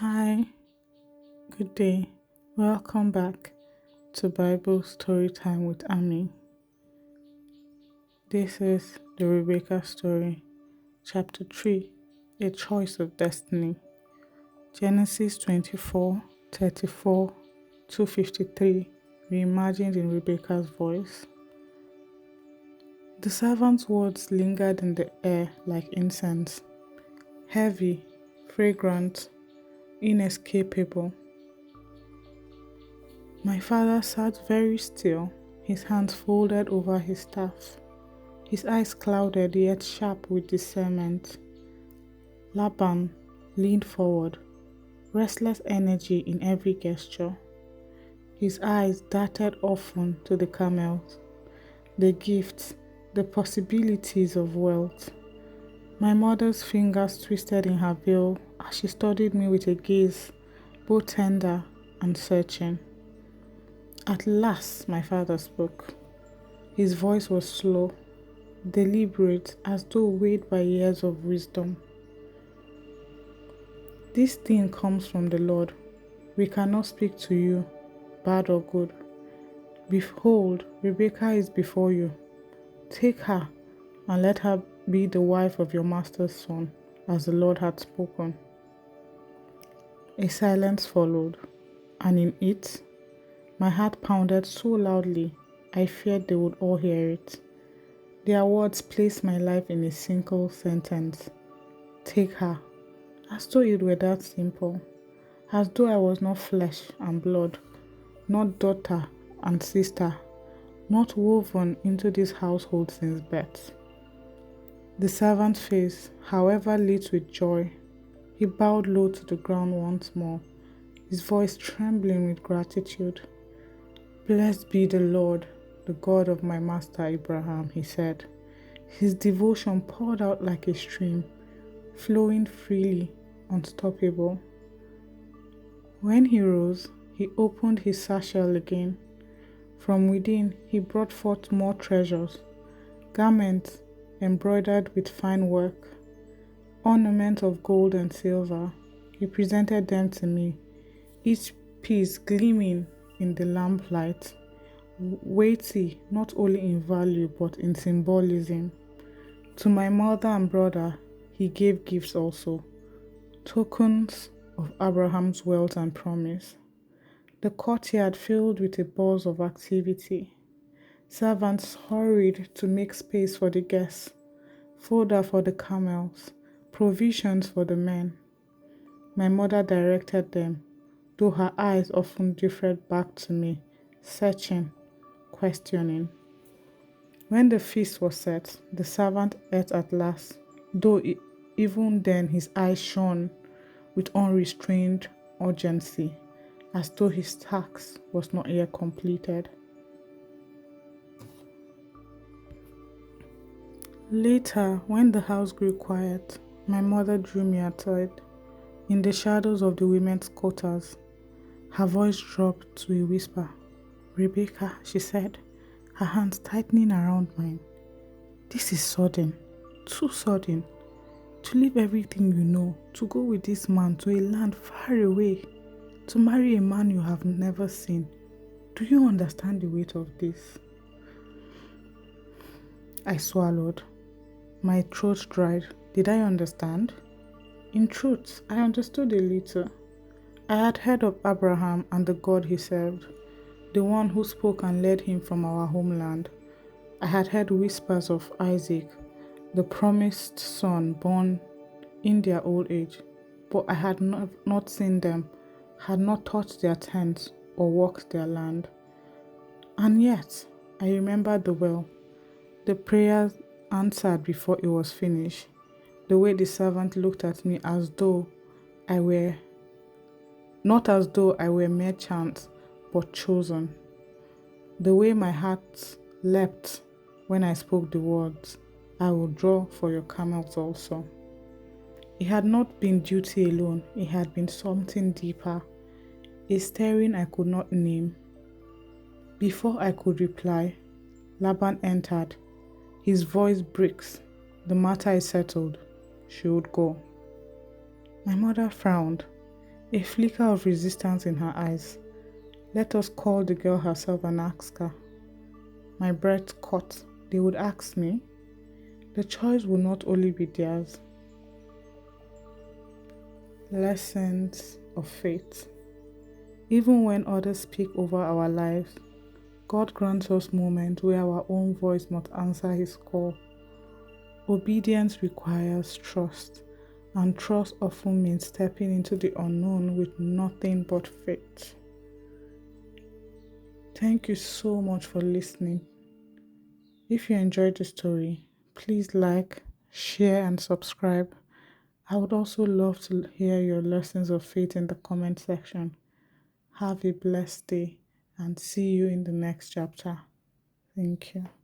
Hi, good day. Welcome back to Bible Story Time with Ami. This is the Rebekah story, chapter 3, A Choice of Destiny. Genesis 24:34 to 53, reimagined in Rebekah's voice. The servant's words lingered in the air like incense, heavy, fragrant, inescapable. My father sat very still, his hands folded over his staff, his eyes clouded yet sharp with discernment. Laban leaned forward, restless energy in every gesture. His eyes darted often to the camels, the gifts, the possibilities of wealth. My mother's fingers twisted in her veil as she studied me with a gaze both tender and searching. At last, my father spoke. His voice was slow, deliberate, as though weighed by years of wisdom. This thing comes from the Lord. We cannot speak to you, bad or good. Behold, Rebekah is before you. Take her and let her be the wife of your master's son, as the Lord had spoken. A silence followed, and in it, my heart pounded so loudly, I feared they would all hear it. Their words placed my life in a single sentence. Take her. As though it were that simple. As though I was not flesh and blood, not daughter and sister, not woven into this household since birth. The servant's face, however, lit with joy. He bowed low to the ground once more, his voice trembling with gratitude. Blessed be the Lord, the God of my master Abraham, he said. His devotion poured out like a stream, flowing freely, unstoppable. When he rose, he opened his satchel again. From within, he brought forth more treasures, garments embroidered with fine work, ornaments of gold and silver. He presented them to me, each piece gleaming in the lamplight, weighty not only in value but in symbolism. To my mother and brother, he gave gifts also, tokens of Abraham's wealth and promise. The courtyard filled with a buzz of activity. Servants hurried to make space for the guests, fodder for the camels, provisions for the men. My mother directed them, though her eyes often differed back to me, searching, questioning. When the feast was set, the servant ate at last, though even then his eyes shone with unrestrained urgency, as though his task was not yet completed. Later, when the house grew quiet, my mother drew me aside, in the shadows of the women's quarters. Her voice dropped to a whisper. Rebekah, she said, her hands tightening around mine. This is sudden, too sudden. To leave everything you know, to go with this man to a land far away, to marry a man you have never seen. Do you understand the weight of this? I swallowed. My throat dried. Did I understand? In truth, I understood a little. I had heard of Abraham and the God he served, the one who spoke and led him from our homeland. I had heard whispers of Isaac, the promised son born in their old age, but I had not seen them, had not touched their tents or walked their land. And yet, I remembered the well, the prayers answered before it was finished, the way the servant looked at me as though I were, not as though I were mere chance, but chosen. The way my heart leapt when I spoke the words, I will draw for your camels also. It had not been duty alone, it had been something deeper, a stirring I could not name. Before I could reply, Laban entered, his voice breaks. The matter is settled. She would go. My mother frowned. A flicker of resistance in her eyes. Let us call the girl herself and ask her. My breath caught. They would ask me. The choice will not only be theirs. Lessons of faith. Even when others speak over our lives, God grants us moments where our own voice must answer His call. Obedience requires trust, and trust often means stepping into the unknown with nothing but faith. Thank you so much for listening. If you enjoyed the story, please like, share, and subscribe. I would also love to hear your lessons of faith in the comment section. Have a blessed day and see you in the next chapter. Thank you.